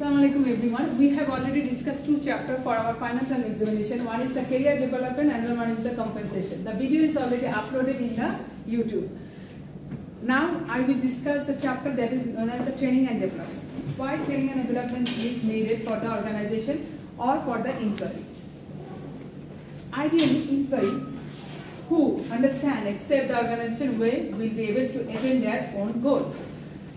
Assalamualaikum everyone. We have already discussed two chapters for our final term examination. One is the career development and the one is the compensation. The video is already uploaded in the YouTube. Now I will discuss the chapter that is known as the training and development. Why training and development is needed for the organization or for the employees. Ideally, employees who understand, accept the organization well will be able to attain their own goal.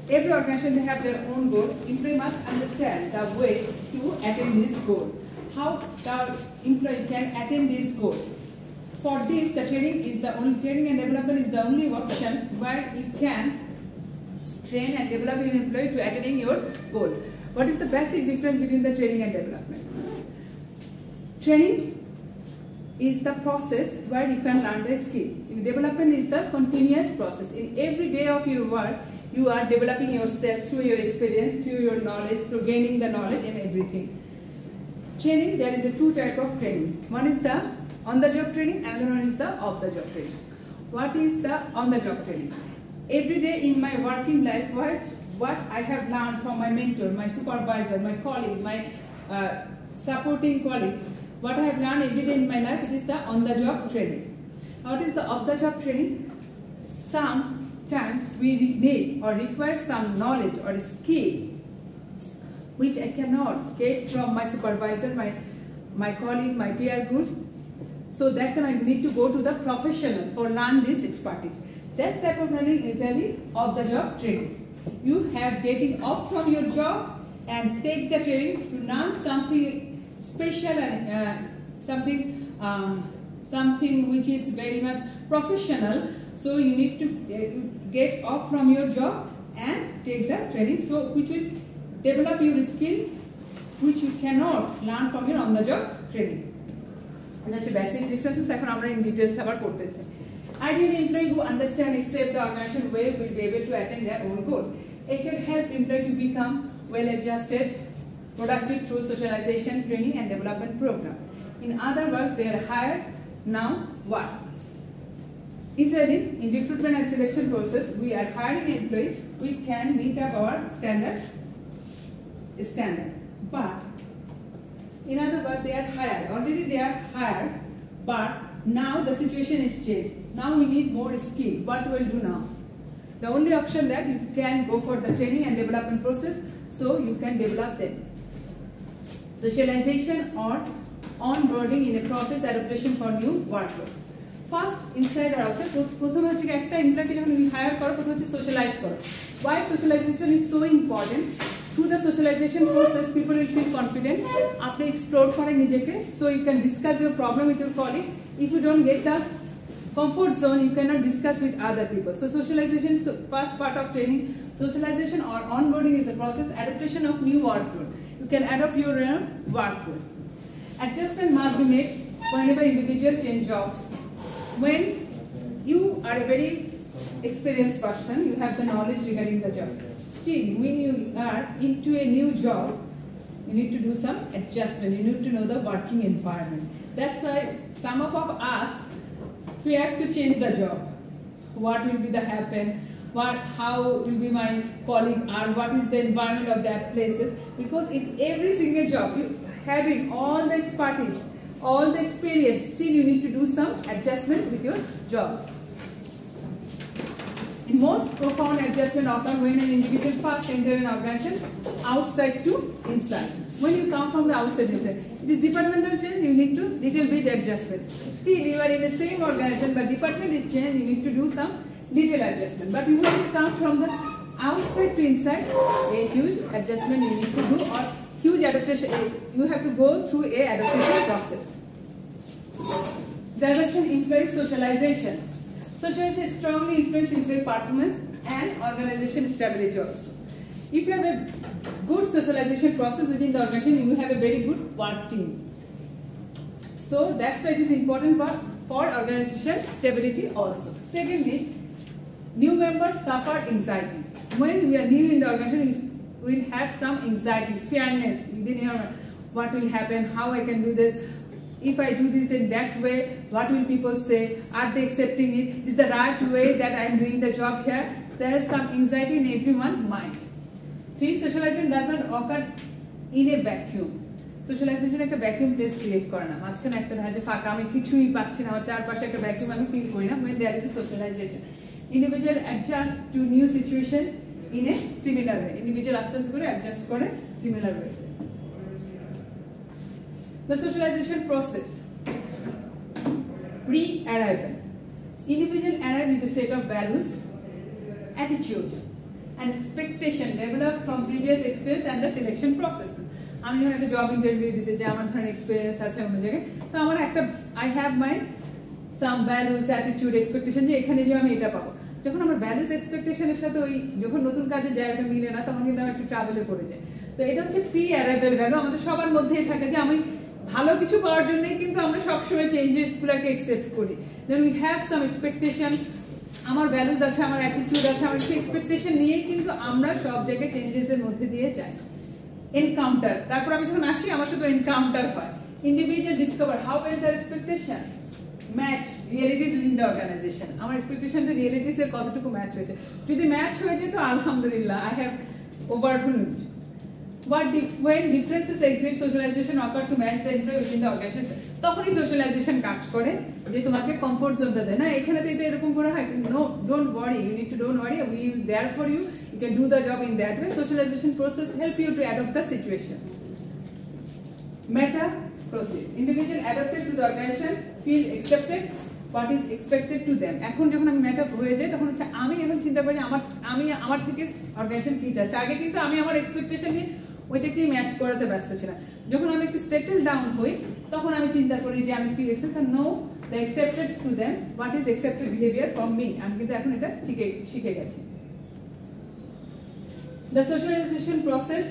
Every organization will have their own goal. Employee must understand the way to attain this goal. How the employee can attain this goal. For this, the training and development is the only option where you can train and develop your employee to attaining your goal. What is the basic difference between the training and development? Training is the process where you can learn the skill. Development is the continuous process. In every day of your work, you are developing yourself through your experience, through your knowledge, through gaining the knowledge and everything. Training, there is a two type of training. One is the on-the-job training and the one is the off-the-job training. What is the on-the-job training? Every day in my working life, what I have learned from my mentor, my supervisor, my colleague, my supporting colleagues, what I have learned every day in my life, it is the on-the-job training. What is the off-the-job training? Sometimes we need or require some knowledge or skill which I cannot get from my supervisor, my colleague, my peer groups. So that time I need to go to the professional for learn this expertise. That type of learning is really off-the-job training. You have getting off from your job and take the training to learn something special and something which is very much professional. So you need to get off from your job and take the training, so which will develop your skill which you cannot learn from your on-the-job training. That's a basic differences. এখন আমরা in details আবার করতে চাই. Ideally, employee who understand, accept the organization well will be able to attain their own goal. It should help employee to become well-adjusted, productive through socialization, training and development program. In other words, they are hired. Now what? Usually, in recruitment and selection process, we are hiring an employee we can meet up our standard. But in other words, they are hired. Already they are hired, but now the situation is changed. Now we need more skill. What will do now? The only option that you can go for the training and development process, so you can develop them. Socialization or onboarding in a process adaptation for new workload. First, inside or outside, প্রথমে হচ্ছে একটা এমপ্লয়িকে যখন তুমি higher করো, প্রথমে হচ্ছে socialise করো. Why socialization is so important? Through the socialization process, people will feel confident. আপনি explore করেন নিজেকে, so you can discuss your problem with your colleague. If you don't get the comfort zone, you cannot discuss with other people. So socialization is the first part of training. Socialization or onboarding is the process adaptation of new workload. You can adapt your workload. Adjustment must be made whenever individual change jobs. When you are a very experienced person, you have the knowledge regarding the job. Still, when you are into a new job, you need to do some adjustment. You need to know the working environment. That's why some of us fear to change the job. What will be the happen? How will be my colleague, or what is the environment of that places? Because in every single job, you having all the expertise, all the experience, still you need to do some adjustment with your job. The most profound adjustment occurs when an individual first enters an organization outside to inside. When you come from the outside inside, it is departmental change, you need to little bit adjustment. Still you are in the same organization, but department is changed, you need to do some little adjustment. But you want to come from the outside to inside, a huge adjustment you need to do, or huge adaptation. You have to go through a adaptation process. Direction employee socialization. Socialization strongly influences employee performance and organization stability also. If you have a good socialization process within the organization, you have a very good work team. So that's why it is important for organization stability also. Secondly, new members suffer anxiety. When we are new in the organization, we will have some anxiety, fearness within your what will happen, how I can do this. If I do this in that way, what will people say? Are they accepting it? Is the right way that I am doing the job here? There is some anxiety in everyone's mind. 3. Socialization does not occur in a vacuum. Socialisation একটা vacuum place create করে না, মাঝখানে একটা যে ফাঁকা, আমি কিছুই পাচ্ছি না, আমার চারপাশে একটা ভ্যাকুয়াম আমি ফিল করি না। when there is a socialization, individual adjust to new situation in a similar way. individual আস্তে আস্তে করে অ্যাডজাস্ট করে similar way. The socialization process. Pre-arrival. Individual arrive with a set of values, attitude and expectation developed from previous experience and the selection process. আমি যখন একটা job interview দিতে যাই, আমার ধরনের এক্সপিরিয়েন্স আছে অন্য জায়গায়, তো আমার একটা I have my some values, attitude, expectation যে এখানে যে আমি এটা পাবো। যখন আমার ভ্যালুস এক্সপেকটেশনের সাথে ওই যখন নতুন কাজে জায়গাটা মিলে না, তখন কিন্তু আমি একটু ট্রাভেলে পড়ে যাই। তো এটা হচ্ছে প্রি অ্যারাইভাল ভ্যালু, আমাদের সবার মধ্যেই থাকে যে আমি ভালো কিছু পাওয়ার জন্যই কিন্তু আমরা সবসময় চেঞ্জেস গুলাকে একসেপ্ট করি। Then we have some expectation, আমার ভ্যালুস আছে, আমার অ্যাটিটিউড আছে, আমার কিছু এক্সপেকটেশন নিয়েই কিন্তু আমরা সব জায়গায় চেঞ্জেস এর মধ্যে দিয়ে যাই। এনকাউন্টার, তারপর আমি যখন আসি আমার সাথে এনকাউন্টার হয়। Individual discover how well the expectation match realities within the organization, আমার এক্সপেকটেশন দ্য রিয়েলিটিস এর কতটুকু ম্যাচ হয়েছে। যদি ম্যাচ হয়ে যেত আলহামদুলিল্লাহ, I have overfilled. when differences exist, socialization occur to match the employee within the organization. তখনই socialisation কাজ করে, যে তোমাকে কমফোর্ট জোনটা দেয় না। এখানে তো এটা এরকম করে হয়, no don't worry, you need to don't worry, we will there for you, you can do the job in that way. Socialization process help you to adopt the situation. Meta process, individual adapted to the organization feel accepted what is expected to them. এখন যখন আমি মেটা হয়ে যাই, তখন হচ্ছে আমি এখন চিন্তা করি আমার থেকে অর্গানাইজেশন কি চাচ্ছে। আগে কিন্তু আমি আমার এক্সপেকটেশন নিয়ে ওইটাকেই ম্যাচ করাতে ব্যস্ত ছিলাম। যখন আমি একটু সেটেল ডাউন হই, তখন আমি চিন্তা করি যে আমি feel accepted, know the accepted to them what is accepted behaviour from me. আমি কিন্তু এখন এটা শিখে গেছি। The socialization process,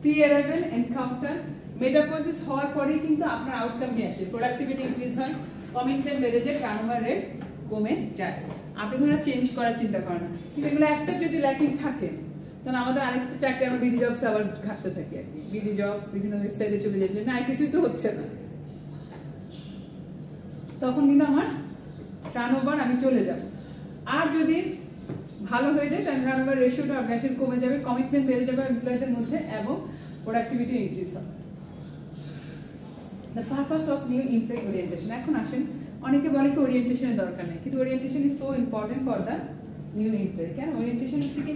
pre arrival, encounter, metamorphosis হওয়ার পরেই কিন্তু আপনার আউটকাম নিয়ে আসে। প্রোডাক্টিভিটি ইনক্রিজ হয়, কমিটমেন্ট বেড়ে যায়, টার্নওভার রেট কমে যায়। আপনি কোনো চেঞ্জ করার চিন্তা করেন না, কিন্তু এগুলো একটা যদি ল্যাকিং থাকে, তাহলে আমাদের আরেকটা চাকরি আমরা বিডি জবস আবার ঘাটতে থাকি আর কি। বিডি জবস বিভিন্ন ওয়েবসাইটে চলে যাচ্ছে, না কিছুই তো হচ্ছে না, তখন কিন্তু আমার টার্নওভার আমি চলে যাব। আর যদি ভালো হয়ে যায়, তাহলে টার্নওভার রেশিওটা অর্গানাইজেশন কমে যাবে, কমিটমেন্ট বেড়ে যাবে এমপ্লয়ীদের মধ্যে এবং প্রোডাক্টিভিটি ইনক্রিজ হবে। The purpose of new employee orientation. এখন আসেন, অনেকে বলে কি ওরিয়েন্টেশনের দরকার নেই, কিন্তু orientation is so important for the new employee. কেন ওরিয়েন্টেশন হচ্ছে কি,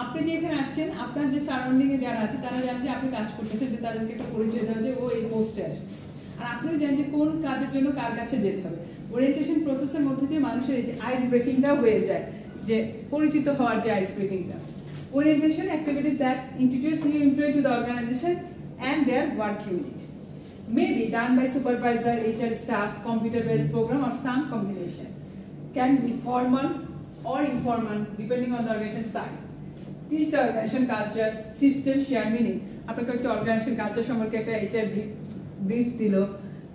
আপনি যে এখানে আসছেন, আপনার যে সারাউন্ডিং এ যারা আছে তারা জানেন যে আপনি কাজ করতেছেন, যে তাদেরকে একটা পরিচয় দেওয়া যে ও এই পোস্টে আসে, আর আপনিও জানেন যে কোন কাজের জন্য কার কাছে যেতে হবে। ওরিয়েন্টেশন প্রসেসের মধ্যে দিয়ে মানুষের এই যে আইস ব্রেকিংটা হয়ে যায়, যে পরিচিত হওয়ার যে আইস ব্রেকিংটা। Orientation activities that introduce new employee to the organization and their work unit may be done by supervisor, HR staff, computer-based program, or some combination. Can be formal or informal depending on the organization size. Teach the organization culture, system, share meaning. আপনাকে একটা organisation culture সম্পর্কে একটা HR brief দিল,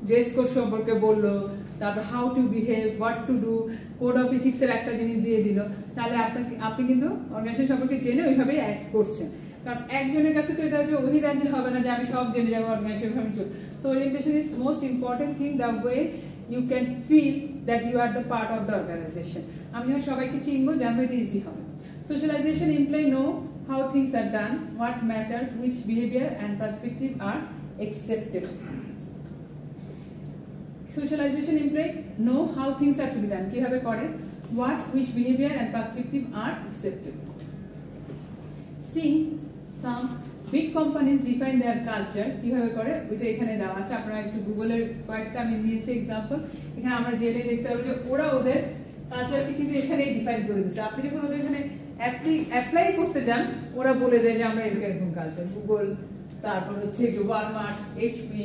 dress code সম্পর্কে বললো, তারপর how to behave, what to do, code of ethics এর একটা জিনিস দিয়ে দিল, তাহলে আপনি কিন্তু অর্গানাইজেশন সম্পর্কে জেনে ওইভাবেই অ্যাক্ট করছেন। কারণ একজনের কাছে তো এটা যে অভিরাজ্য হবে না যে আমি সব জেনে যাবো অর্গানাইজেশন ভাবে চল। So orientation is most important thing, the way you can feel that you are the part of the organization. আমি যখন সবাইকে চিনবো, জানবো, এটা ইজি হবে। Socialization employee know how things are done, what matter, which behaviour and perspective are acceptable. Socialization employee know how things are to be done, কিভাবে করে, what, which behavior and perspective are acceptable. See, some big companies define their culture, কিভাবে করে ওইটা এখানে দেওয়া আছে। আপনারা একটু গুগলের কয়েকটা আমি নিয়েছি এক্সাম্পল, এখানে আমরা জেনে দেখতে পাবো যে ওরা ওদের কালচারকে কিন্তু এখানেই ডিফাইন করে দিচ্ছে। আপনি যখন ওদের এখানে অ্যাপ্লাই করতে যান, ওরা বলে দেয় যে আমরা এরকম কালচার। গুগল, তারপর হচ্ছে ওয়ালমার্ট, এইচপি,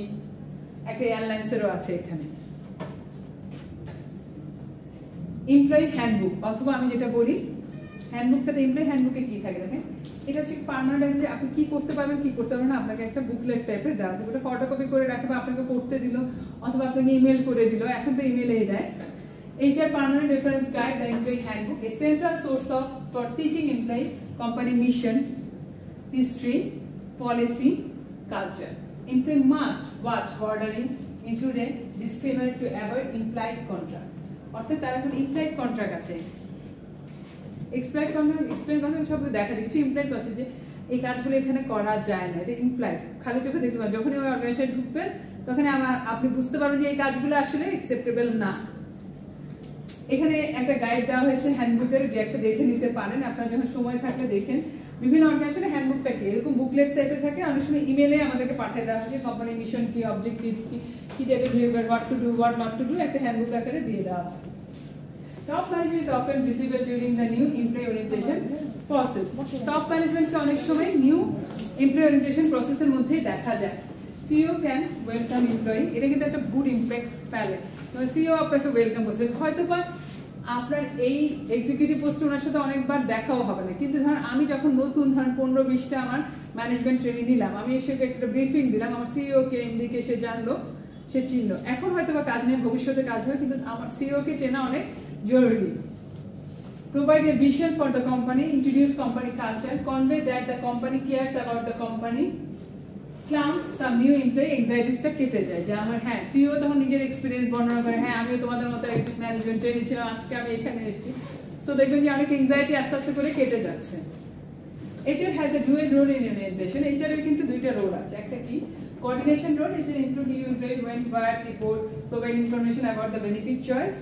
একটা এয়ারলাইন্সেরও আছে এখানে। এমপ্লয়ি হ্যান্ডবুক, অথবা আমি যেটা বলি হ্যান্ডবুকটাতে, এমপ্লয়ি হ্যান্ডবুকে কি থাকে দেখেন, এটা হচ্ছে পার্মানেন্ট, যে আপনি কি করতে পারবেন কি করতে পারবেন না, আপনাকে একটা বুকলেট টাইপের দেওয়া আছে, ওটা ফটোকপি করে রাখবে, আপনাকে পড়তে দিল, অথবা আপনাকে ইমেল করে দিল, এখন তো ইমেলেই দেয়। HR Permanent Reference Guide, the Employee Handbook, a central source for teaching employee company mission, history, policy, culture. Employee must watch bordering, include a disclaimer to avoid implied contract. অর্থাৎ তারা এখন implied contract আছে। Exploit contract সব দেখা যায়, কিছু employed আছে যে এই কাজগুলো এখানে করা যায় না, এটা ইমপ্লাইড, খালি চোখে দেখতে পাবেন। যখনই ওই অর্গানাইজেশনে ঢুকবেন তখন আপনি বুঝতে পারবেন যে এই কাজগুলো আসলে অ্যাকসেপ্টেবল না। এখানে একটা গাইড দেওয়া হয়েছে হ্যান্ডবুকের, যে একটা দেখে নিতে পারেন আপনারা যখন সময় থাকলে দেখেন। বিভিন্ন অর্গানাইজেশনে হ্যান্ডবুকটা কি এরকম বুকলেট টাইপের থাকে, অনেক সময় ইমেলে আমাদেরকে পাঠিয়ে দেওয়া হয় কোম্পানির মিশন কি, অবজেক্টিভস কি, কি টাইপের behaviour, what to do what not to do, একটা হ্যান্ডবুক আকারে দিয়ে দেওয়া হয়। Top management is often visible during the new employee orientation process. Top management কে অনেক সময় নিউ এমপ্লয়ি ওরিয়েন্টেশন প্রসেসের মধ্যেই দেখা যায়। CEO can welcome employee, এটা কিন্তু একটা গুড ইমপ্যাক্ট ফেলে। CEO আপনাকে ওয়েলকাম করছে, হয়তো বা আপনার এই এক্সিকিউটিভ পোস্টে ওনার সাথে অনেকবার দেখাও হবে না, কিন্তু ধরেন আমি যখন নতুন ধরেন 15-20টা আমার ম্যানেজমেন্ট ট্রেনিং নিলাম, আমি এসে একটা ব্রিফিং দিলাম, আমার সিইও কে এমডি কে সে জানলো, সে চিনলো। এখন হয়তো বা কাজ নেই, ভবিষ্যতে কাজ হয়, কিন্তু আমার সিইও কে চেনা অনেক জরুরি। Provide a vision for the company, introduce company culture, convey that the company cares about the company, calm some new employee anxieties-টা কেটে যায়, যে আমার হ্যাঁ সিইও তখন নিজের এক্সপিরিয়েন্স বর্ণনা করে, হ্যাঁ আমিও তোমাদের মতো একজন ম্যানেজমেন্ট ট্রেনি ছিলাম, আজকে আমি এখানে এসেছি। সো দেখবেন যে অনেক এনজাইটি আস্তে আস্তে করে কেটে যাচ্ছে। HR has a dual role in orientation. HR এর কিন্তু দুইটা রোল আছে, একটা কি coordination role, HR include new employee when required, report, provide information about the benefit choice.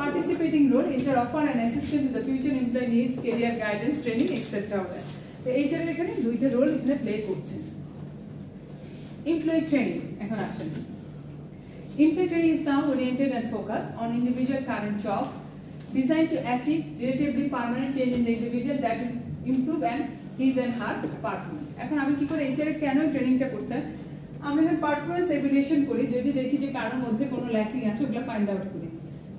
Participating role, HR offer an assistance to the future employee needs, career guidance, training, etc. তো HR এর এখানে দুইটা role এখানে play করছে। Employee training এখন আসেন। Employee training is now oriented and focused on individual current job, designed to achieve relatively permanent change in the individual that will improve and his and her performance. এখন আমি কি করে HR এর কেন ট্রেনিংটা করতে, আমি এখন পারফরম্যান্স এভালুয়েশন করি, যদি দেখি যে কারোর মধ্যে কোনো ল্যাকিং আছে ওগুলো ফাইন্ড আউট করি,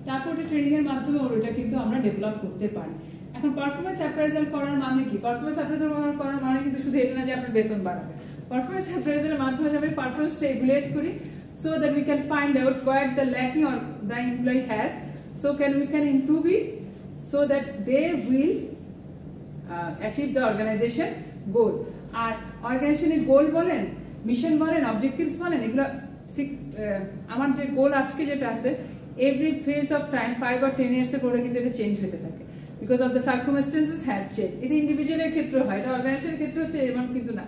তারপর ট্রেনিং এর মাধ্যমে ওটা কিন্তু আমরা ডেভেলপ করতে পারি। এখন পারফরম্যান্স অ্যাপ্রাইজাল করার মানে কি, পারফরম্যান্স অ্যাপ্রাইজাল করার মানে কিন্তু শুধু এটা না যে আপনার বেতন বাড়াবে। পারফরম্যান্স অ্যাপ্রাইজালের মাধ্যমে আমরা পারফরম্যান্সটা ইভ্যালুয়েট করি, so that we can find out where the lacking or the employee has, so we can improve it, so that they will achieve the organization goal. আর অর্গানাইজেশনের গোল বলেন, মিশন বলেন, অবজেক্টিভস বলেন, এগুলো আমার যে গোল আজকে যেটা আছে, every phase of time 5 or 10 years এর পরে কিন্তু এটা চেঞ্জ হতে থাকে, because of the circumstances has changed. এটা ইন্ডিভিজুয়ালের ক্ষেত্রে হয়, এটা অর্গানাইজেশনের ক্ষেত্রে হচ্ছে এমন কিন্তু না।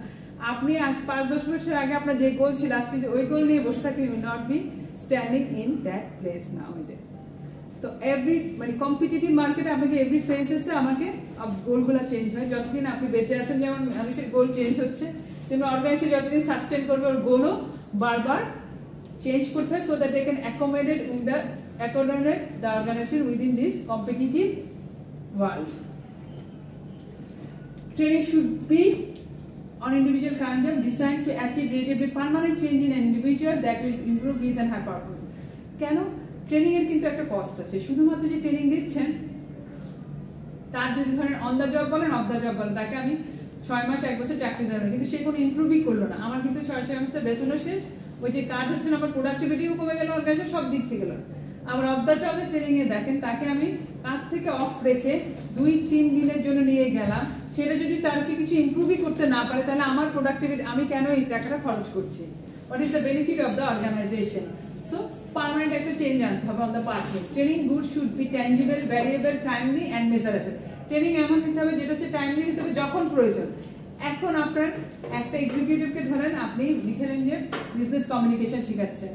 আপনি 5-10 বছর আগে আপনার যে গোল ছিল, আজকে ওই গোল নিয়ে বসে থাকলে you will not be standing in that place now. তো মানে কম্পিটিটিভ মার্কেটে আপনাকে এভরি ফেজেসে আমাকে গোলগুলো চেঞ্জ হয়, যতদিন আপনি বেঁচে আছেন যেমন মানুষের গোল চেঞ্জ হচ্ছে, তেমনি অর্গানাইজেশন যতদিন সাস্টেন করবে ওর গোলও বারবার চেঞ্জ করতে হয়, so that they can accommodate the organization within this competitive world. Training should be on individual current job, designed to achieve relatively permanent change in an individual that will improve his and her performance. কেন training এর কিন্তু একটা cost আছে, শুধুমাত্র যে training দিচ্ছেন তার যদি ধরেন অন দ্য জব বলেন, অফ দ্য জব বলেন, তাকে আমি 6 মাস 1 বছর চাকরি দিলাম, কিন্তু সে কোনো ইমপ্রুভই করলো না, আমার কিন্তু 6 মাসের বেতনও শেষ, ওই যে কাজ হচ্ছে না, আমার প্রোডাক্টিভিটিও কমে গেল, অর্গানাইজেশন সব দিক থেকে গেল। আবার অফ দ্য জবের ট্রেনিং এ দেখেন, তাকে আমি কাজ থেকে অফ রেখে 2-3 দিনের জন্য নিয়ে গেলাম, সেটা যদি তার কিছু ইমপ্রুভই করতে না পারে, তাহলে আমার প্রোডাক্টিভিটি, আমি কেন এই টাকাটা খরচ করছি? What is the benefit of the organization? So permanent একটা চেঞ্জ আনতে হবে on the performance. Training good should be tangible, variable, timely and measurable. Training এমন হতে হবে যেটা হচ্ছে টাইমলি হতে হবে, যখন প্রয়োজন। এখন আপনার একটা এক্সিকিউটিভকে ধরেন আপনি লিখলেন যে বিজনেস কমিউনিকেশন শিখাচ্ছেন,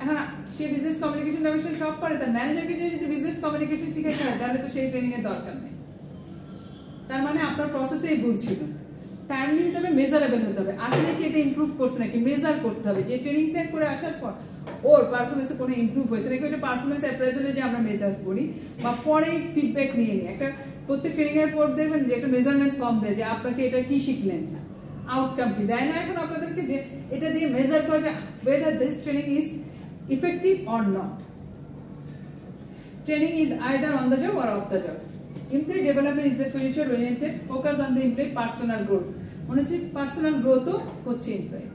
এখন সে বিজনেস কমিউনিকেশন সব পারে, তার ম্যানেজারকে যদি বিজনেস কমিউনিকেশন শিখাতে হয়, তাহলে তো সেই ট্রেনিং এর দরকার নেই। তার মানে আপনার প্রসেসেই ভুল ছিল। টাইমলি হতে হবে, মেজারেবল হতে হবে, আসলে কি এটা ইমপ্রুভ করছে নাকি মেজার করতে হবে, যে ট্রেনিংটা করে আসার পর ওর পারফরমেন্সে কোনো ইমপ্রুভ হয়েছে নাকি, ওটা পারফরমেন্স অ্যাপ্রাইজালে যে আমরা মেজার করি বা পরে ফিডব্যাক নিয়ে নিই, একটা প্রত্যেক ট্রেনিং এর পর দেখবেন যে একটা মেজারমেন্ট ফর্ম দেয় যে আপনাকে এটা কি শিখলেন, আউটকাম কি দেয় না। এখন আপনাদেরকে যে এটা দিয়ে মেজার করা যায় whether this training is effective or not. Training is either on the job or off the job. Employee development is a future oriented, focus on the employee personal growth. মনে হচ্ছে পার্সোনাল গ্রোথও হচ্ছে employee.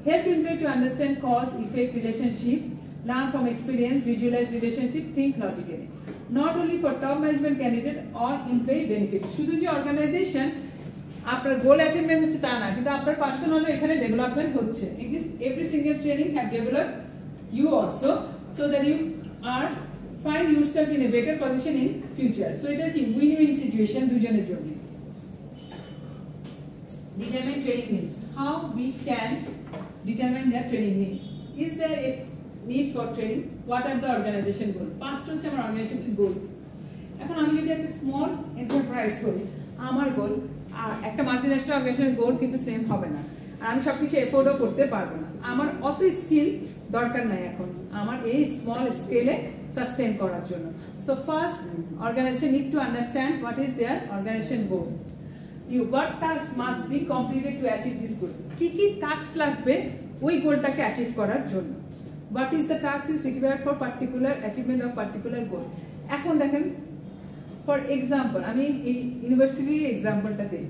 Help employee to understand cause effect relationship, learn from experience, visualize relationship, think logically. Not only for top management candidate or employee benefit. শুধু যে organisation আপনার গোল অ্যাটেইনমেন্ট হচ্ছে তা না, কিন্তু আপনার পার্সোনালও এখানে ডেভেলপমেন্ট হচ্ছে। Every single training have developed you also, so that you are find yourself in a better position in future. So এটা কি win-win situation দুজনের জন্য। determine training needs. How we can determine their training needs? Is there a need for training? What are the organization goal? First হচ্ছে আমার organization goal. এখন আমি যদি একটা স্মল এন্টারপ্রাইজ করি, আমার গোল আর একটা মাল্টিন্যাশনাল অর্গানাইজেশনের গোল কিন্তু সেম হবে না, আর আমি সবকিছু এফোর্ডও করতে পারবো না। আমার অত স্কিল দরকার নাই এখন আমার এই স্মল স্কেলে সাস্টেইন করার জন্য। So first organization need to understand what is their organization goal. What tasks must be completed to achieve this goal? কি কি টাস্ক লাগবে ওই গোলটাকে অ্যাচিভ করার জন্য? What is the task is required for particular achievement of particular goal? এখন দেখেন, for example আমি এই ইউনিভার্সিটির এক্সাম্পলটা দিই।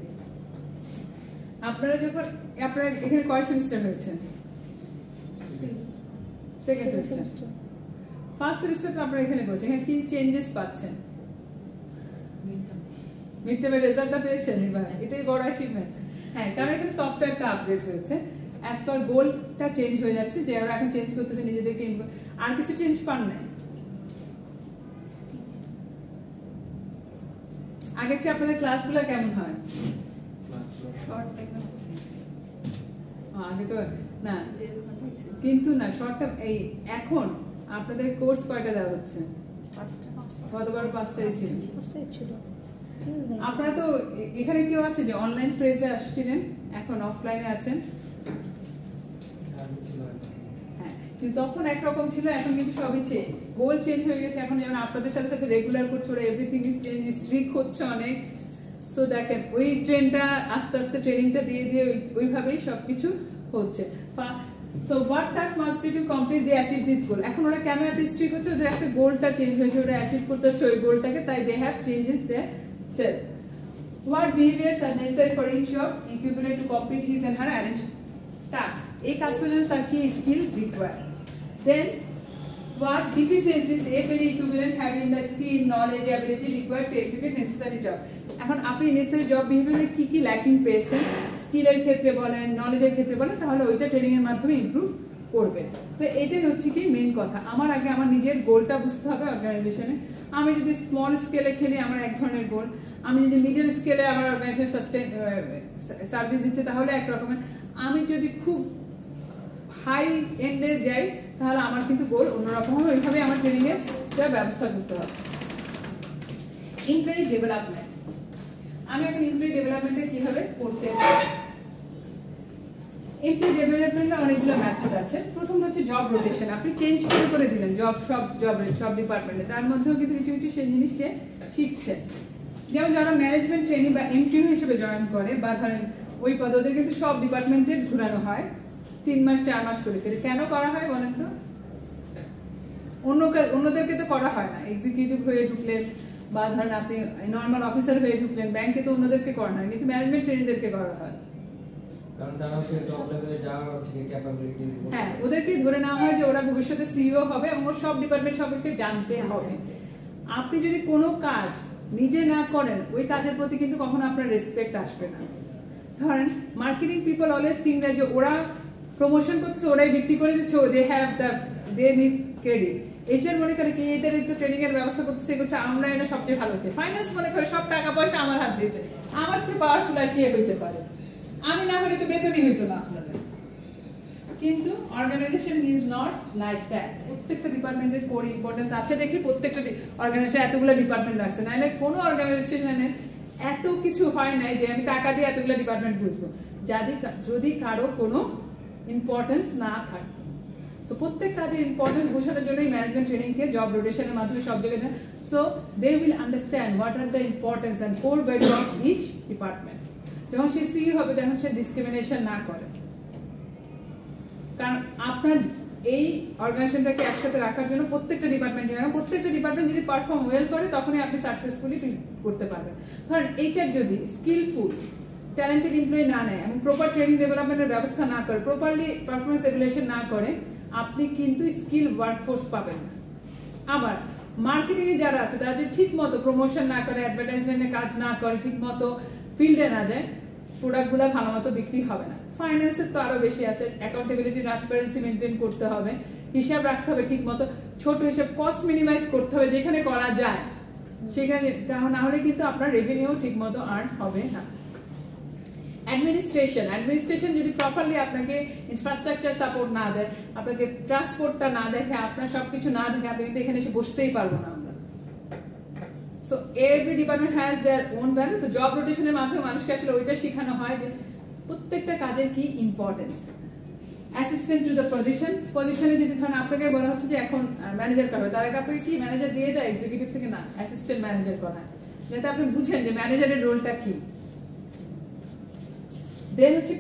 আপনারা যখন আপনারা এখানে কয় সেমিস্টার হয়েছে? Second semester. ফার্স্ট সেমিস্টার তো আপনারা এখানে করছেন, এখানে কি চেঞ্জেস পাচ্ছেন? মিড টার্মের রেজাল্টটা পেয়েছেন এবার, এটাই বড় অ্যাচিভমেন্ট। হ্যাঁ, কারণ এখানে সফটওয়্যারটা আপডেট হয়েছে, অ্যাজ পার গোলটা চেঞ্জ হয়ে যাচ্ছে, যে ওরা এখন চেঞ্জ করতেছে নিজেদেরকে, আর কিছু চেঞ্জ পান নাই। আগে চেয়ে আপনাদের ক্লাসগুলো কেমন হয়? আগে তো না, কিন্তু না শর্টটা এই এখন আপনাদের কোর্স কয়টা দেওয়া হচ্ছে? গতবার 5টাই ছিল। আপনারা তো এখানে কেউ আছে যে অনলাইন ফ্রেজে আসছিলেন, এখন অফলাইনে আছেন? হ্যাঁ, কিন্তু তখন একরকম ছিল, এখন কিন্তু সবই চেঞ্জ, গোল চেঞ্জ হয়ে গেছে। এখন যেমন আপনাদের সাথে সাথে রেগুলার করছে ওরা, এভরিথিং ইজ চেঞ্জ, স্ট্রিক্ট হচ্ছে অনেক। সো দেখেন ওই ট্রেনটা আস্তে আস্তে ট্রেনিংটা দিয়ে দিয়ে ওইভাবেই সবকিছু হচ্ছে। So what task must be to complete the achieve this গোল। এখন ওরা কেন এত স্ট্রিক্ট হচ্ছে? ওদের একটা গোলটা চেঞ্জ হয়েছে, ওরা অ্যাচিভ করতে হচ্ছে ওই গোলটাকে, তাই they have changes their self. What behaviors are necessary for each job equivalent to complete his and her arranged tasks? এই কাজগুলো তার কি skill require? Then what deficiencies if any equivalent having the skill, knowledge, ability required to execute necessary job? এখন আপনি necessary job বিহেভিয়ারে কি কি lacking পেয়েছেন, স্কিলের ক্ষেত্রে বলেন, নলেজের ক্ষেত্রে বলেন, তাহলে ওইটা ট্রেনিং এর মাধ্যমে ইমপ্রুভ করবেন। তো এটাই হচ্ছে কি মেইন কথা, আমার আগে আমার নিজের গোলটা বুঝতে হবে অর্গানাইজেশনে। আমি যদি স্মল স্কেলে খেলি আমার এক ধরনের গোল, আমি যদি মিডল স্কেলে আমার অর্গানাইজেশন সাস্টেইন সার্ভিস দিচ্ছে তাহলে এক রকমের, আমি যদি খুব হাই এন্ডে যাই তাহলে আমার কিন্তু গোল অন্যরকম হবে। ওইভাবে আমার ট্রেনিং এর ব্যবস্থা করতে হবে। এমপ্লয়ি ডেভেলপমেন্ট, আমি এখন এমপ্লয়ি ডেভেলপমেন্টে কিভাবে করতে পারি? এমপ্লয়ি ডেভেলপমেন্টের অনেকগুলো মেথড আছে। প্রথম হচ্ছে জব রোটেশন, আপনি চেঞ্জ করে দিলেন জব, সব ডিপার্টমেন্টে, তার মধ্যেও কিন্তু কিছু কিছু সেই জিনিস সে শিখছে। যেমন যারা ম্যানেজমেন্ট ট্রেনিং বা এমটিউ হিসেবে জয়েন করে বা ধরেন ওই পদ, ওদের কিন্তু সব ডিপার্টমেন্টে ঘুরানো হয় 3 মাস 4 মাস করে। কেন করা হয় বলেন তো? অন্যদেরকে তো করা হয় না। এক্সিকিউটিভ হয়ে ঢুকলেন বা ধরেন আপনি নর্মাল অফিসার হয়ে ঢুকলেন ব্যাংকে, তো অন্যদেরকে করা হয়, কিন্তু ম্যানেজমেন্ট ট্রেনিংদেরকে করা হয়, কারণ তারা সেই টপ লেভেলে যাওয়ার হচ্ছে ক্যাপাবিলিটি। হ্যাঁ, ওদেরকে ধরে নেওয়া হয় যে ওরা ভবিষ্যতে সিইও হবে এবং ওর সব ডিপার্টমেন্ট সম্পর্কে জানতে হবে। আপনি যদি কোনো কাজ নিজে না করেন ওই কাজের প্রতি কিন্তু কখনো আপনার রেসপেক্ট আসবে না। ধরেন marketing people always think that যে ওরা প্রমোশন করছে, ওরাই বিক্রি করে দিচ্ছে, দে নিড ক্রেডিট। এইচআর মনে করে কি এদের তো ট্রেনিং এর ব্যবস্থা করতেছে, করছে, আমরা এটা সবচেয়ে ভালো হচ্ছে। ফাইন্যান্স মনে করে সব টাকা পয়সা আমার হাত দিয়েছে, আমার চেয়ে পাওয়ারফুল আর কে হইতে পারে, আমি না হলে তো বেতনই হইতো না আপনাদের। কিন্তু organization is not like that. প্রত্যেকটা ডিপার্টমেন্টের কোর ইম্পর্টেন্স আছে দেখি প্রত্যেকটা অর্গানাইজেশন এতগুলো ডিপার্টমেন্ট আসছে, নাহলে কোনো অর্গানাইজেশনের এত কিছু হয় নাই যে আমি টাকা দিয়ে এতগুলো ডিপার্টমেন্ট বুঝবো যদি কারো কোনো ইম্পর্টেন্স না থাকতো। সো প্রত্যেক কাজের ইম্পর্টেন্স বোঝানোর জন্যই ম্যানেজমেন্ট ট্রেনিংকে জব রোটেশনের মাধ্যমে সব জায়গায় দেয়। So they will understand what are the importance and core value of each department. যখন সে সিইও হবে তখন সে ডিসক্রিমিনেশন না করে, কারণ আপনার এই অর্গানাইজেশনটাকে একসাথে রাখার জন্য প্রত্যেকটা ডিপার্টমেন্ট যদি পারফর্ম ওয়েল করে তখনই আপনি সাকসেসফুলি করতে পারবেন। ধরেন এইচআর যদি স্কিলফুল ট্যালেন্টেড এমপ্লয়ি না নেয় এবং প্রপার ট্রেনিং ডেভেলপমেন্টের ব্যবস্থা না করে, প্রপারলি পারফরমেন্স রেগুলেশন না করে, আপনি কিন্তু স্কিল ওয়ার্কফোর্স পাবেন না। আবার মার্কেটিং এ যারা আছে তারা যদি ঠিক মতো প্রমোশন না করে, অ্যাডভার্টাইজমেন্টে কাজ না করে, ঠিক মতো ফিল্ডে না যায়, প্রোডাক্টগুলো ভালো মতো বিক্রি হবে না। ফাইন্যান্সের তো আরো বেশি আছে, অ্যাকাউন্টেবিলিটি ট্রান্সপারেন্সি মেনটেন করতে হবে, হিসাব রাখতে হবে ঠিক মতো, ছোট হিসাব, কস্ট মিনিমাইজ করতে হবে যেখানে করা যায় সেখানে, না হলে কিন্তু আপনার রেভিনিউ ঠিক মতো আর্ন হবে না। অ্যাডমিনিস্ট্রেশন যদি প্রপারলি আপনাকে ইনফ্রাস্ট্রাকচার সাপোর্ট না দেয়, আপনাকে ট্রান্সপোর্টটা না দেখে, আপনার সবকিছু না দেখে আপনি কিন্তু এখানে এসে বসতেই পারবো না আমরা। So every department has their own value. তো জব রোটেশনের মাধ্যমে মানুষকে আসলে ওইটা শেখানো হয় যে প্রত্যেকটা কাজের কি ইম্পর্টেন্স। অ্যাসিস্ট্যান্ট টু দ্য পজিশনে যদি ধরেন আপনাকে বলা হচ্ছে যে এখন ম্যানেজার করবে, তার আগে আপনাকে কি ম্যানেজার দিয়ে দেয় এক্সিকিউটিভ থেকে? না, অ্যাসিস্ট্যান্ট ম্যানেজার করা, যাতে আপনি বুঝেন যে ম্যানেজারের রোলটা কি। দেন হচ্ছে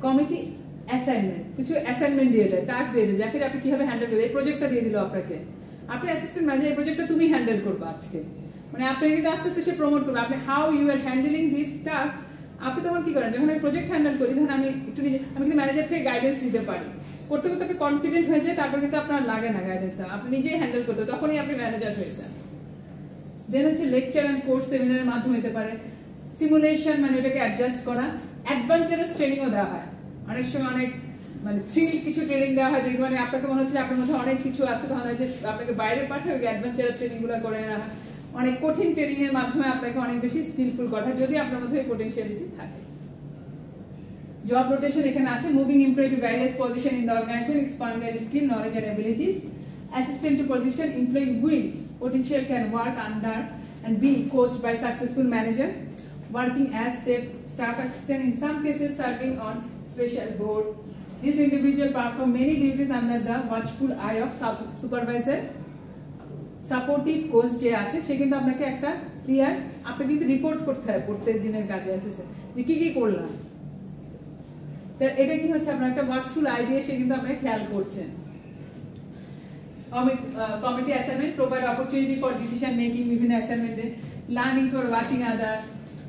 কমিটি অ্যাসাইনমেন্ট, কিছু অ্যাসাইনমেন্ট দিয়ে দেয়, টাস্ক দিয়ে দেয়, যাকে আপনি কিভাবে হ্যান্ডেল করবেন। এই প্রজেক্টটা দিয়ে দিল আপনাকে, আপনি অ্যাসিস্ট্যান্ট ম্যানেজার, এই প্রজেক্টটা তুমি হ্যান্ডেল করবে আজকে, মানে আপনাকে কিন্তু আস্তে আস্তে সে প্রমোট করবে। আপনি how you are handling this task, আপনি তখন কি করেন, যখন আমি প্রজেক্ট হ্যান্ডেল করি তখন আমি একটু আমি কিন্তু ম্যানেজার থেকে গাইডেন্স নিতে পারি, করতে করতে আপনি কনফিডেন্ট হয়ে যায়, তারপর কিন্তু আপনার লাগে না গাইডেন্স, আপনি নিজেই হ্যান্ডেল করতে, তখনই আপনি ম্যানেজার হয়ে যান। দেন হচ্ছে লেকচার অ্যান্ড কোর্স সেমিনারের মাধ্যমে হতে পারে। সিমুলেশন মানে এটাকে অ্যাডজাস্ট করা। অ্যাডভেঞ্চারাস ট্রেনিংও দেওয়া হয়, অনেক সময় অনেক মানে থ্রিল কিছু ট্রেনিং দেওয়া হয়, যেগুলো মানে আপনাকে মনে হচ্ছে আপনার মধ্যে অনেক কিছু আছে, তখন হচ্ছে আপনাকে বাইরে পাঠায় ওই অ্যাডভেঞ্চারাস ট্রেনিং গুলো করে নেওয়া হয়। অনেক কঠিন ট্রেনিং এর মাধ্যমে আপনাকে অনেক বেশি স্কিলফুল করা হয়, যদি আপনার মধ্যে পোটেনশিয়ালিটি থাকে। জব রোটেশন এখানে আছে। Moving employee to various position in the organization, expand their skill, knowledge and abilities. Assistant to position, employee with potential can work under and be coached by successful manager. Working as staff assistant, in some cases serving on special board. This individual perform many duties under the watchful eye of supervisor. Supportive coach যে আছে সে কিন্তু আপনাকে একটা clear, আপনি কিন্তু report করতে হয় প্রত্যেক দিনের কাজে অ্যাসিস্ট্যান্ট যে কি কি করলাম। এটা কি হচ্ছে, আপনার একটা ওয়াচফুল আই দিয়ে সে কিন্তু আপনাকে খেয়াল করছেন। Committee assignment, provide opportunity for decision making, বিভিন্ন অ্যাসাইনমেন্টে learning for watching other,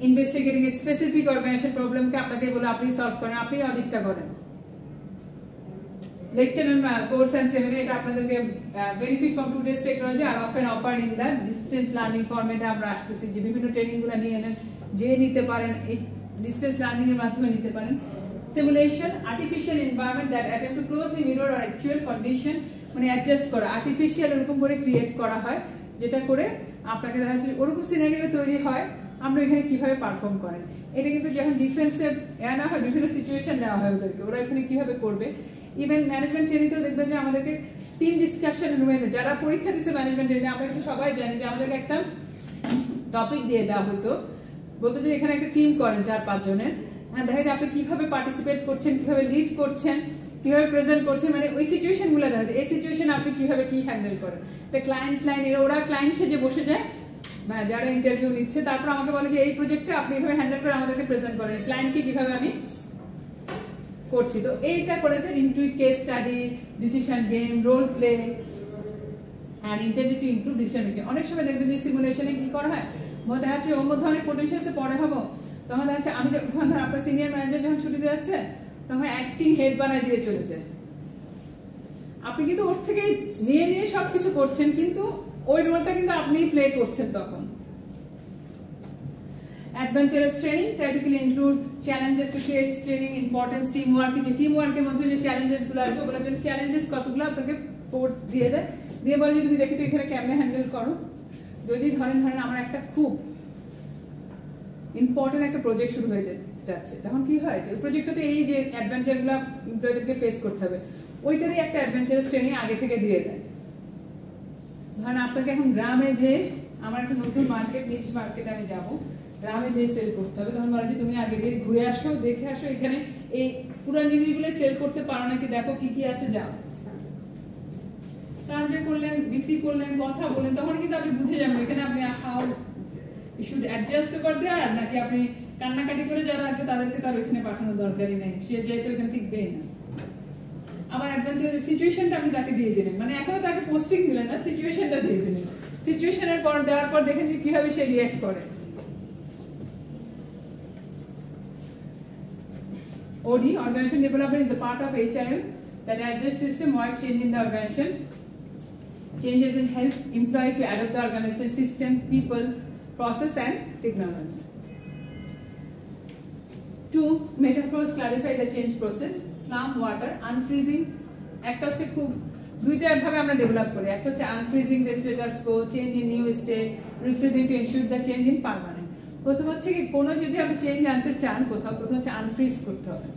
investigating a specific organization প্রবলেমকে আপনাকে বলে আপনি সলভ করেন, আপনি অডিটটা করেন। লেকচার কোর্স এন্ড সেমিনার, এটা আপনাদেরকে benefit from today's technology are often offered in the distance learning ফরম্যাটে আমরা আসতেছি, যে বিভিন্ন ট্রেনিং গুলো নিয়ে নেন, যে নিতে পারেন, এই ডিসটেন্স লার্নিং এর মাধ্যমে নিতে পারেন। Simulation, artificial environment that attempt two closely mirror or actual condition, মানে অ্যাডজাস্ট করা, আর্টিফিশিয়াল এরকম করে ক্রিয়েট করা হয়, যেটা করে আপনাকে দেখা যাচ্ছে ওরকম সিনারিও তৈরি হয় আমরা এখানে কিভাবে পারফর্ম করেন। এটা কিন্তু যখন ডিফেন্সে আনা হয়, বিভিন্ন সিচুয়েশন নেওয়া হয় ওদেরকে, ওরা এখানে কিভাবে করবে। ইভেন ম্যানেজমেন্ট ট্রেনিংতেও দেখবেন যে আমাদেরকে টিম ডিসকাশন রুমে, যারা পরীক্ষা দিচ্ছে ম্যানেজমেন্ট ট্রেনিং, আমরা কিন্তু সবাই জানি যে আমাদেরকে একটা টপিক দিয়ে দেওয়া হতো, বলতো যে এখানে একটা টিম করেন 4-5 জনের, হ্যাঁ দেখা যায় আপনি কিভাবে পার্টিসিপেট করছেন, কিভাবে লিড করছেন, কিভাবে প্রেজেন্ট করছেন, মানে ওই সিচুয়েশন গুলো দেখা যায়, এই সিচুয়েশন আপনি কিভাবে কি হ্যান্ডেল করেন। ক্লায়েন্ট ওরা ক্লায়েন্ট সেজে বসে যায়, যারা ইন্টারভিউ নিচ্ছে, তারপর আমাকে বলে যে এই প্রজেক্টটা আপনি এভাবে হ্যান্ডেল করে আমাদেরকে প্রেজেন্ট করেন, ক্লায়েন্টকে কিভাবে আমি করছি। তো এইটা করেছেন intuit case study, decision game, role play and interview to improve decision making. অনেক সময় দেখবেন যে সিমুলেশনে কি করা হয়, দেখা যাচ্ছে ওর মধ্যে অনেক পোটেনশিয়াল পরে হবো, তখন দেখা যাচ্ছে আমি যখন আপনার সিনিয়র ম্যানেজার যখন ছুটিতে যাচ্ছে তখন অ্যাক্টিং হেড বানায় দিয়ে চলে যায়, আপনি কিন্তু ওর থেকে নিয়ে নিয়ে সবকিছু করছেন, কিন্তু ওই রোলটা কিন্তু আপনিই প্লে করছেন তখন। Adventurous training typically include challenges to create training, importance, teamwork. যে টিমওয়ার্কের মধ্যে যে চ্যালেঞ্জেস গুলো আসবে, ওগুলোর জন্য চ্যালেঞ্জেস কতগুলো আপনাকে ফোর্স দিয়ে দেয়, দিয়ে বলে যে তুমি দেখি তো এখানে কেমনে হ্যান্ডেল করো। যদি ধরেন আমার একটা খুব ইম্পর্টেন্ট একটা প্রজেক্ট শুরু হয়ে যাচ্ছে, তখন কি হয় যে প্রজেক্টটাতে এই যে অ্যাডভেঞ্চার গুলো এমপ্লয়ীদেরকে ফেস করতে হবে, ওইটারই একটা অ্যাডভেঞ্চারাস ট্রেনিং আগে থেকে দিয়ে দেয়। ধরেন আপনাকে এখন গ্রামে যে আমার একটা নতুন মার্কেট, নিচ মার্কেটে আমি যাবো, গ্রামে যে সেল করতে হবে, তখন বলা যে তুমি আগে যে ঘুরে আসো, দেখে আসো এখানে এই পুরান জিনিসগুলো সেল করতে পারো নাকি, দেখো কি কি আছে, যাও সার্ভে করলেন, বিক্রি করলেন, কথা বললেন, তখন কিন্তু আপনি বুঝে যাবেন এখানে আপনি হাউ ইউ শুড অ্যাডজাস্ট করতে, আর নাকি আপনি কান্নাকাটি করে যারা আসবে তাদেরকে তার ওইখানে পাঠানোর দরকারই নেই, সে যেহেতু ওইখানে টিকবেই না। আবার অ্যাডভান্সের সিচুয়েশনটা আপনি তাকে দিয়ে দিলেন, মানে এখনো তাকে পোস্টিং দিলেন না, সিচুয়েশনটা দিয়ে দিলেন, সিচুয়েশনের পর দেওয়ার পর দেখেন যে কিভাবে সে রিঅ্যাক্ট করে। OD, organization development is a part of HRM that address system-wide change in the organization. Changes in help employee to adopt the organization system, people, process and technology. 2 metaphors clarify the change process. Plum water, unfreezing. একটা হচ্ছে খুব দুইটা ভাবে আমরা develop করি, একটা হচ্ছে unfreezing the status quo, change in new state, refreezing to ensure the change in permanent. প্রথম হচ্ছে কি কোনো যদি আপনি চেঞ্জ আনতে চান কোথাও, প্রথম হচ্ছে আনফ্রিজ করতে হবে।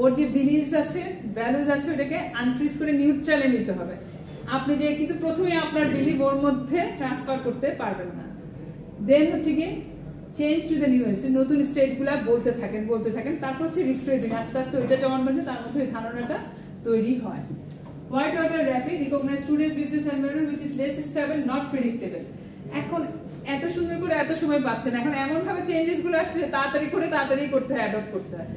ওর যে বিলিভস আছে, ভ্যালুজ আছে, ওটাকে আনফ্রিজ করে নিউট্রালে নিতে হবে। আপনি যে কিন্তু প্রথমে আপনার বিলিভ ওর মধ্যে ট্রান্সফার করতে পারবেন না। দেন হচ্ছে কি change to the new state, নতুন স্টেটগুলা বলতে থাকেন। তারপর হচ্ছে রিফ্রেজিং, আস্তে আস্তে ওইটা যখন বলছে তার মধ্যে ধারণাটা তৈরি হয়। White water rapid recognize today's business environment which is less stable not predictable. এখন এত সুন্দর করে এত সময় পাচ্ছেন, এখন এমন ভাবে চেঞ্জেস গুলো আসছে তাড়াতাড়ি করতে হয়, অ্যাডপ্ট করতে হয়,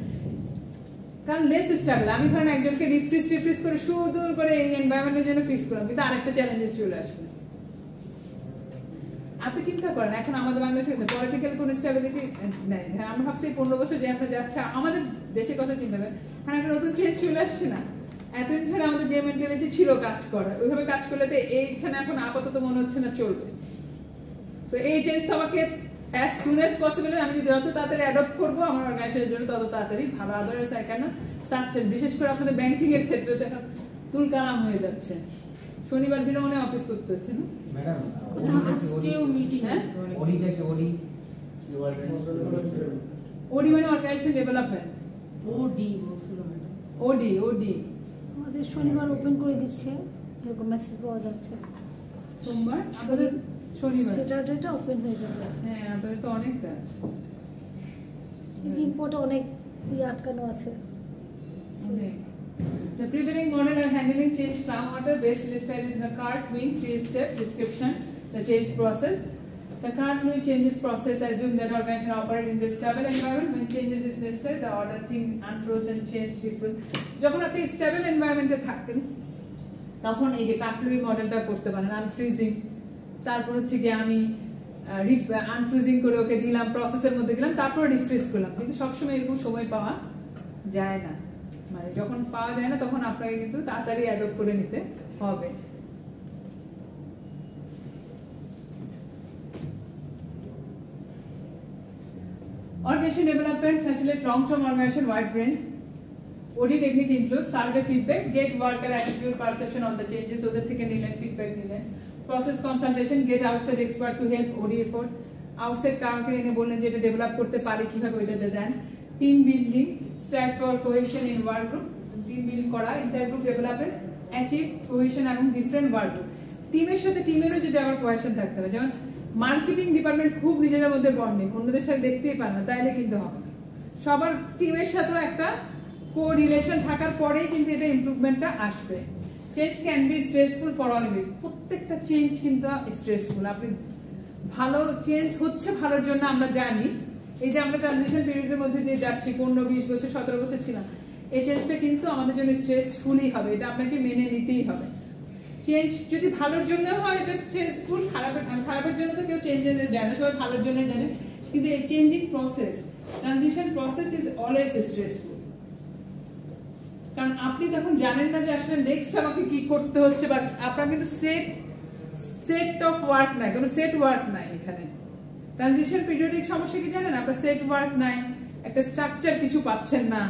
কারণ লেস স্টেবল। আমি ধরেন একজনকে রিফ্রেশ করে সুদূর করে এই এনভায়রনমেন্টের জন্য ফিক্স করলাম, কিন্তু আরেকটা চ্যালেঞ্জেস চলে আসবে। আপনি চিন্তা করেন এখন আমাদের বাংলাদেশে পলিটিক্যাল কোন স্টেবিলিটি নেই। আমরা ভাবছি 15 বছর যে আমরা যাচ্ছে, আমাদের দেশের কথা চিন্তা করেন, হ্যাঁ একটা নতুন চেঞ্জ চলে আসছে না। এতদিন ধরে আমাদের যে মেন্টালিটি ছিল কাজ করার, ওইভাবে কাজ করলে তো এইখানে এখন আপাতত মনে হচ্ছে না চলবে। সো এই চেঞ্জটা আমাকে as soon as possible, আমি যদি যত তাড়াতাড়ি অ্যাডপ্ট করবো আমার অর্গানাইজেশনের জন্য তত তাড়াতাড়ি ভালো। Otherwise I can not sustain. বিশেষ করে আপনাদের ব্যাংকিং এর ক্ষেত্রে তো এখন তুলকালাম হয়ে যাচ্ছে। শনিবার দিনে মনে অফিস করতে হচ্ছে না ম্যাডাম? কেউ মিটিং, হ্যাঁ ওডিটাকে ওডি ওডি মানে অর্গানাইজেশন ডেভেলপমেন্ট। ওডি বলছিল ম্যাডাম। ওডি আমাদের শনিবার ওপেন করে দিচ্ছে, এরকম মেসেজ পাওয়া যাচ্ছে। সোমবার আমাদের শনিবার, স্যাটারডেটা ওপেন হয়ে যাবে। হ্যাঁ আপনাদের তো অনেক কাজ, রিপোর্টে অনেক আটকানো আছে। The prevailing model of handling change stormwater based listed in the Cart-Wing 3-step description, the change process. The Cart-Wing changes process assume that organization operate in this stable environment. When changes is necessary, the order thing unfrozen change different. যখন আপনি stable এনভায়রনমেন্টে থাকেন তখন এই যে কাটলুই মডেলটা করতে পারেন, আনফ্রিজিং। তারপর হচ্ছে কি আমি আনফ্রিজিং করে ওকে দিলাম, প্রসেসের মধ্যে দিলাম, তারপর রিফ্রেশ করলাম। কিন্তু সবসময় এরকম সময় পাওয়া যায় না, মানে যখন পাওয়া যায় না তখন আপনাকে কিন্তু তাড়াতাড়ি অ্যাডপ্ট করে নিতে হবে। Organization development facilitate long-term organization wide range. OD technique includes survey feedback, get worker attitude perception on the changes, ওদের থেকে নিলেন ফিডব্যাক নিলেন। Process consultation, get outside expert to help OD effort. Outside কাউকে এনে বললেন যে এটা ডেভেলপ করতে পারে কিভাবে, ওইটাতে দেন। Team building, strive for cohesion in work group, team build করা, ইন্টারগ্রুপ ডেভেলপমেন্ট, অ্যাচিভ কোহেশন এবং ডিফারেন্ট ওয়ার্ক গ্রুপ। টিমের সাথে টিমেরও যদি আবার কোহেশন থাকতে হবে, যেমন মার্কেটিং ডিপার্টমেন্ট খুব নিজেদের মধ্যে বন্ডিং, অন্যদের সাথে দেখতেই পারে না, তাইলে কিন্তু হবে না। সবার টিমের সাথেও একটা কো রিলেশন থাকার পরেই কিন্তু এটা ইমপ্রুভমেন্টটা আসবে। Change can be stressful for all it, প্রত্যেকটা চেঞ্জ কিন্তু স্ট্রেসফুল। আপনি ভালো চেঞ্জ হচ্ছে ভালোর জন্য আমরা জানি, এই যে আমরা ট্রানজিশন পিরিয়ডের মধ্যে দিয়ে যাচ্ছি, 15, 20 বছর, 17 বছর ছিলাম, এই চেঞ্জটা কিন্তু আমাদের জন্য স্ট্রেসফুলই হবে, এটা আপনাকে মেনে নিতেই হবে। চেঞ্জ যদি ভালোর জন্য হয় এটা স্ট্রেসফুল, খারাপের জন্য তো কেউ চেঞ্জে যায় না, সবাই ভালোর জন্যই জানে। কিন্তু এই changing process, transition process is always stressful, কারণ আপনি তখন জানেন না যে আসলে নেক্সট আমাকে কি করতে হচ্ছে, বা আপনার কিন্তু সেট অফ ওয়ার্ক নাই, কোনো সেট ওয়ার্ক নাই এখানে। ট্রানজিশন পিরিয়ডিক সমস্যা কি জানেন, আপনার সেট ওয়ার্ক নাই, একটা স্ট্রাকচার কিছু পাচ্ছেন না,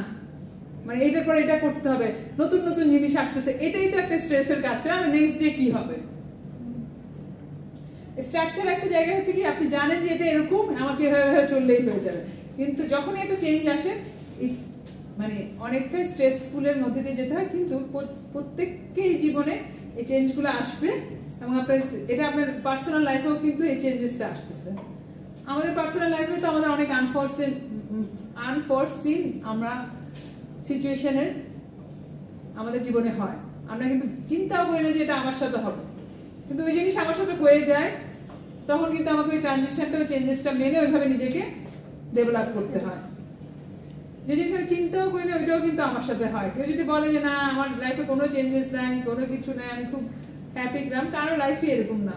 মানে এইটার পর এটা করতে হবে, নতুন নতুন জিনিস আসতেছে, এটাই তো একটা স্ট্রেসের কাজ করে। আর নেক্সট ডে কি হবে, স্ট্রাকচার একটা জায়গা হচ্ছে কি আপনি জানেন যে এটা এরকম, আমাকে এভাবে চললেই হয়ে যাবে। কিন্তু যখনই একটা চেঞ্জ আসে মানে অনেকটা স্ট্রেসফুলের মধ্যে দিয়ে যেতে হয়। কিন্তু প্রত্যেককেই জীবনে এই চেঞ্জগুলো আসবে, এবং আপনার এটা আপনার পার্সোনাল লাইফেও কিন্তু এই চেঞ্জেসটা আসতেছে। আমাদের পার্সোনাল লাইফে তো আমাদের অনেক আনফরসিন আমরা সিচুয়েশনের আমাদের জীবনে হয়, আমরা কিন্তু চিন্তাও করি না যে এটা আমার সাথে হবে, কিন্তু ওই জিনিস আমার সাথে হয়ে যায়, তখন কিন্তু আমাকে ওই ট্রানজিশনটা, ওই চেঞ্জেসটা মেনে ওইভাবে নিজেকে ডেভেলপ করতে হয়। যে জিনিস আমি চিন্তাও করি না ওইটাও কিন্তু আমার সাথে হয়। কেউ যদি বলে যে না আমার লাইফে কোনো চেঞ্জেস নাই, কোনো কিছু নাই, আমি খুব হ্যাপি গ্রাম, কারো লাইফে এরকম না।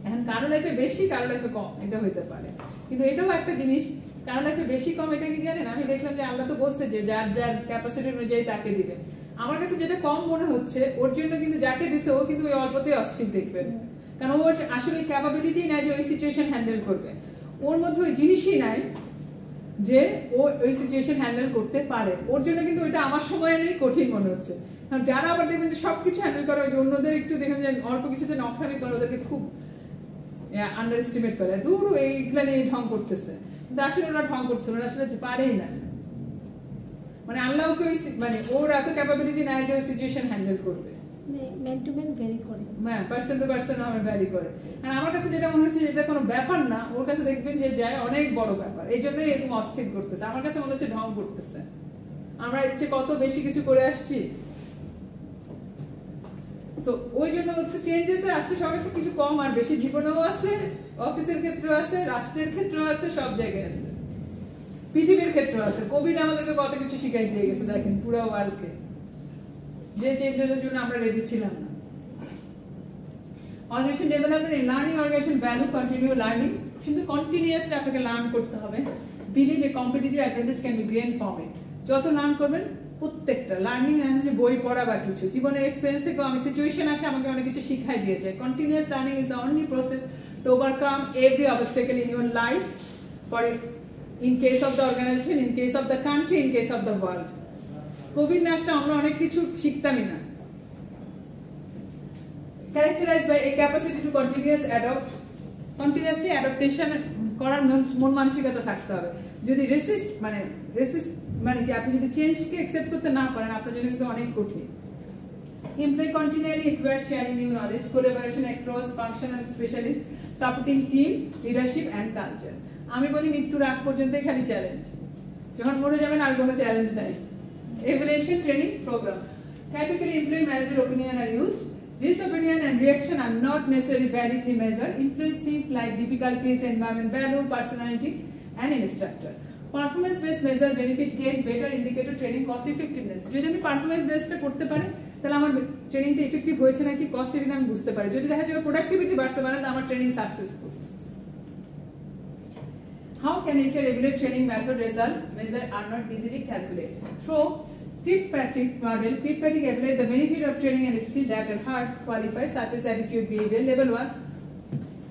এখন কারো লাইফে বেশি, কারো লাইফে কম, এটা হইতে পারে। কিন্তু এটাও একটা জিনিস, কারো লাইফে বেশি কম এটা কি জানেন, আমি দেখলাম যে আল্লাহ তো বলছে যে যার যার ক্যাপাসিটি অনুযায়ী তাকে দিবে। আমার কাছে যেটা কম মনে হচ্ছে ওর জন্য কিন্তু যাকে দিছে ও কিন্তু ওই অল্পতেই অস্থির দেখবেন, কারণ ওর আসলে ক্যাপাবিলিটি নাই যে ওই সিচুয়েশন হ্যান্ডেল করবে, ওর মধ্যে ওই জিনিসই নাই যে ও ওই সিচুয়েশন হ্যান্ডেল করতে পারে। ওর জন্য কিন্তু ওইটা আমার সময় নেই কঠিন মনে হচ্ছে। যারা আবার দেখবেন যে সবকিছু হ্যান্ডেল করে, ওই অন্যদের একটু দেখেন যে অল্প কিছুতে নকশামি করে, ওদেরকে খুব আন্ডার এস্টিমেট করে দূর এইগুলা নিয়ে ঢং করতেছে, কিন্তু আসলে ওরা ঢং করছে, ওরা আসলে পারেই না। মানে আল্লাহ ওকে মানে ওর এত ক্যাপাবিলিটি নাই যে ওই সিচুয়েশন হ্যান্ডেল করবে। ম্যান টু ম্যান ভেরি করে, হ্যাঁ, পার্সন টু পার্সন ভ্যারি করে। আর আমার কাছে যেটা মনে হচ্ছে এটা কোনো ব্যাপার না, ওর কাছে দেখবেন যে যায় অনেক বড় ব্যাপার, এই জন্যই এরকম অস্থির করতেছে। আমার কাছে মনে হচ্ছে ঢং করতেছে। আমরা ইচ্ছে কত বেশি কিছু করে আসছি, সো ওই জন্য হচ্ছে চেঞ্জেস আসছে সবার কাছে কিছু কম আর বেশি, জীবনেও আছে, অফিসের ক্ষেত্রেও আছে, রাষ্ট্রের ক্ষেত্রেও আছে, সব জায়গায় আছে, পৃথিবীর ক্ষেত্রেও আছে। কোভিড আমাদেরকে কত কিছু শিখাই দিয়ে গেছে, দেখেন পুরো ওয়ার্ল্ডকে, যে চেঞ্জের জন্য আমরা রেডি ছিলাম না। Organization development in learning, organization value continue learning, কিন্তু কন্টিনিউয়াসলি আপনাকে লার্ন করতে হবে। Believe a competitive advantage can be gain from it. যত লার্ন করবেন, প্রত্যেকটা লার্নিং আছে যে বই পড়া বা কিছু, জীবনের এক্সপেরিয়েন্স থেকে আমি সিচুয়েশন আসে আমাকে অনেক কিছু শিখাই দিয়েছে। Continuous learning is the only process to overcome every obstacle in your life, for in case of the organization, in case of the country, in case of the world. Covid না আসলে আমরা অনেক কিছু শিখতামই না। Characterized by a capacity to continuously adaptation করার মন মানসিকতা থাকতে হবে। যদি রেসিস্ট মানে কি আপনি যদি চেঞ্জকে অ্যাকসেপ্ট করতে না পারেন, আপনার জন্য কিন্তু অনেক কঠিন। Employee continually acquire sharing new knowledge, collaboration across functional specialists, supporting teams, leadership and culture. আমি বলি মৃত্যুর আগ পর্যন্তই খালি চ্যালেঞ্জ, যখন মরে যাবেন আর কোনো চ্যালেঞ্জ নাই। Evaluation training program. Typically, employee manager opinion are used. This opinion and reaction are not necessarily validly measured. Influence things like difficulties, environment value, personality, and instructor. Performance-based measure benefit gain, better indicator training cost effectiveness. যদি আমি performance বেসটা করতে পারি, তাহলে আমার ট্রেনিংটা effective হয়েছে নাকি, কস্ট এফেক্টিভ আমি বুঝতে পারি। যদি দেখা যায় প্রোডাক্টিভিটি বাড়ছে মানে আমার training successful. How can HR evaluate training method result measure are not easily calculated. Through tripartite model, tripartite evaluate the benefit of training and skill that are hard qualified, such as attitude, behavior. Level 1.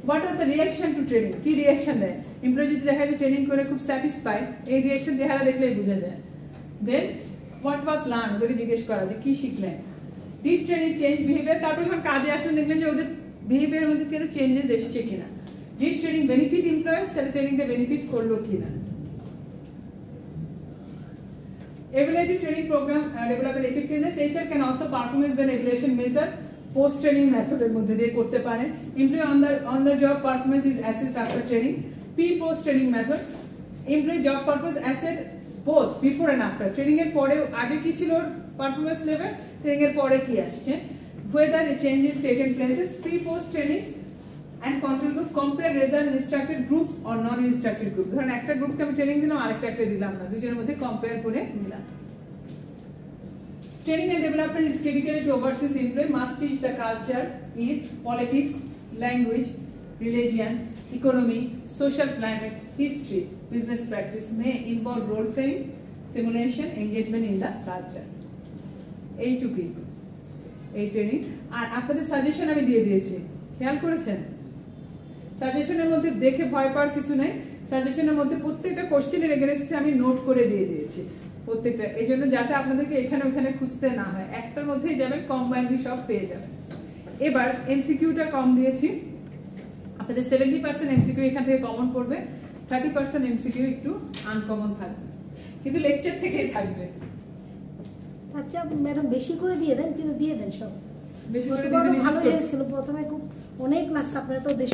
What was the reaction to training? Key reaction দেয়। Employee যদি দেখা যায় training করে খুব satisfied, এই reaction চেহারা দেখলেই বোঝা যায়। Then what was learned? ওদেরকে জিজ্ঞেস করা যে কি শিখলেন। Did training change behavior? তারপর যখন কাজে আসলেন দেখলেন যে ওদের বিহেভিয়ারের মধ্যে কোনো চেঞ্জেস এসেছে কিনা। Did training benefit employees? তাহলে ট্রেনিংটা বেনিফিট করলো কিনা। Evaluative training program development effectiveness. HR can also performance based evaluation measure post training method এর মধ্যে দিয়ে করতে পারেন। Employee on the job performance is assessed after training. Post training method. Employee job performance assessed both before and after. Training এর পরে আগে কি ছিল পারফরম্যান্স লেভেল, ট্রেনিং এর পরে কি আসছে, whether the change is taken places, post training and control group, compare result instructed group or non instructed group. ধরেন একটা গ্রুপকে আমি ট্রেনিং দিলাম, আরেকটা দিলাম না, দুজনের মধ্যে কম্পেয়ার করে নিলাম। Training and development is critical to overseas employee must teach the culture is politics, language, religion, economy, social climate, history, business practice may involve role playing, simulation, engagement in the culture. এইটুকুই এই training. আর আপনাদের suggestion আমি দিয়ে দিয়েছি, খেয়াল করেছেন? সাজেশনের মধ্যে দেখে ভয় পাওয়ার কিছু নেই। সাজেশনের মধ্যে প্রত্যেকটা কোশ্চেনের এগেইনস্টে আমি নোট করে দিয়ে দিয়েছি প্রত্যেকটা, এই জন্য যাতে আপনাদেরকে এখানে ওখানে খুঁজতে না হয়, একটার মধ্যেই যাবেন, কম্বাইনলি সব পেয়ে যাবেন। এবার এমসিকিউটা কম দিয়েছি, আপনাদের 70% এমসিকিউ এখান থেকে কমন পড়বে, 30% এমসিকিউ একটু আনকমন থাকবে, কিন্তু লেকচার থেকেই থাকবে। আচ্ছা ম্যাডাম বেশি করে দিয়ে দেন, কিন্তু দিয়ে দেন সব বেশি করে ভালো হয়েছিল। প্রথমে খুব অনেক লাগছে, আপনারা তো দেশ